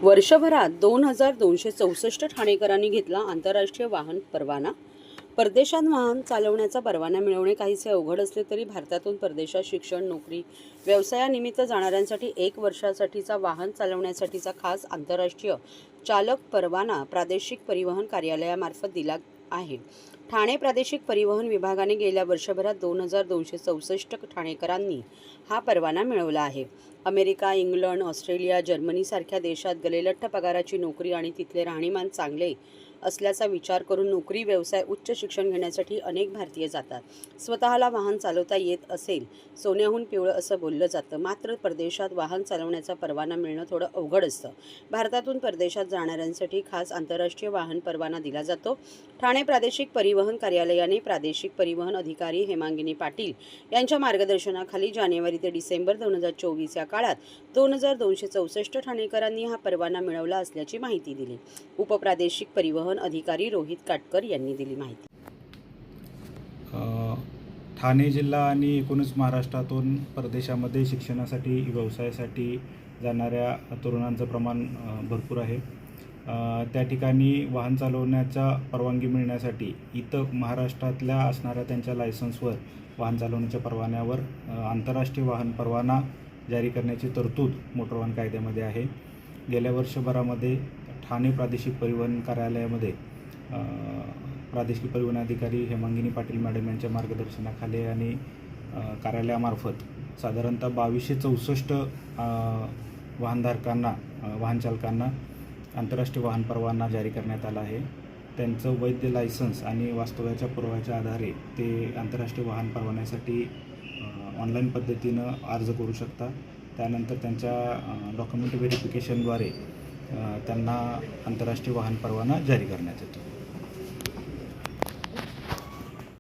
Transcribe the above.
वर्षभरात 2264 ठाणेकरांनी घेतला आंतरराष्ट्रीय वाहन परवाना। परदेशात वाहन चालवण्याचा परवाना मिळवणे काहीसे अवघड असले तरी भारतातून परदेशात शिक्षण, नोकरी, व्यवसायानिमित्त जाणाऱ्यांसाठी 1 वर्षासाठीचा वाहन चालवण्यासाठीचा खास आंतरराष्ट्रीय चालक परवाना प्रादेशिक परिवहन कार्यालयामार्फत दिला आहे। ठाणे प्रादेशिक परिवहन विभागाने गेल्या वर्षभरात 2264 ठाणेकरांनी हा परवाना मिळवला आहे। अमेरिका, इंग्लंड, ऑस्ट्रेलिया, जर्मनी सारख्या देशात गलेलठ्ठ पगाराची नोकरी आणि तिथले राहणीमान चांगले असल्याचा विचार करून नोकरी, व्यवसाय, उच्च शिक्षण घेण्यासाठी अनेक भारतीय जातात। स्वतःला वाहन चालवता येत असेल, सोन्याहून पिवळं असं बोललं जातं। मात्र परदेशात वाहन चालवण्याचा परवाना मिळणं थोडं अवघड असतं। भारतातून परदेशात जाणाऱ्यांसाठी खास आंतरराष्ट्रीय वाहन परवाना दिला जातो। ठाणे प्रादेशिक परिवहन कार्यालयाने प्रादेशिक परिवहन अधिकारी हेमांगिनी पाटील यांच्या मार्गदर्शनाखाली जानेवारी ते डिसेंबर 2024 या काळात 2264 ठाणेकरांनी हा परवाना मिळवला असल्याची माहिती दिली। उपप्रादेशिक परिवहन अधिकारी रोहित काटकर यांनी दिली माहिती। ठाणे जिल्हा आणि एकूणच महाराष्ट्रातून परदेशामध्ये शिक्षणासाठी, व्यवसायासाठी जाणाऱ्या तरुणांचं प्रमाण भरपूर आहे। त्या ठिकाणी वाहन चालवण्याचा परवानगी मिळण्यासाठी इथं महाराष्ट्रातल्या असणाऱ्या त्यांच्या लायसन्सवर वाहन चालवण्याच्या परवान्यावर आंतरराष्ट्रीय वाहन परवाना जारी करण्याची तरतूद मोटर वाहन कायद्यामध्ये आहे। गेल्या वर्षभरामध्ये ठाणे प्रादेशिक परिवहन कार्यालयामध्ये प्रादेशिक परिवहन अधिकारी हेमांगिनी पाटील मॅडम यांच्या मार्गदर्शनाखाली आणि कार्यालयामार्फत साधारणतः 2264 वाहनधारकांना, वाहन चालकांना आंतरराष्ट्रीय वाहन परवाना जारी करण्यात आला आहे। त्यांचं वैध लायसन्स आणि वास्तव्याच्या पुराव्याच्या आधारे ते आंतरराष्ट्रीय वाहन परवान्यासाठी ऑनलाईन पद्धतीनं अर्ज करू शकतात। त्यानंतर त्यांच्या डॉक्युमेंट व्हेरिफिकेशनद्वारे त्यांना आंतरराष्ट्रीय वाहन परवाना जारी करण्यात येतो।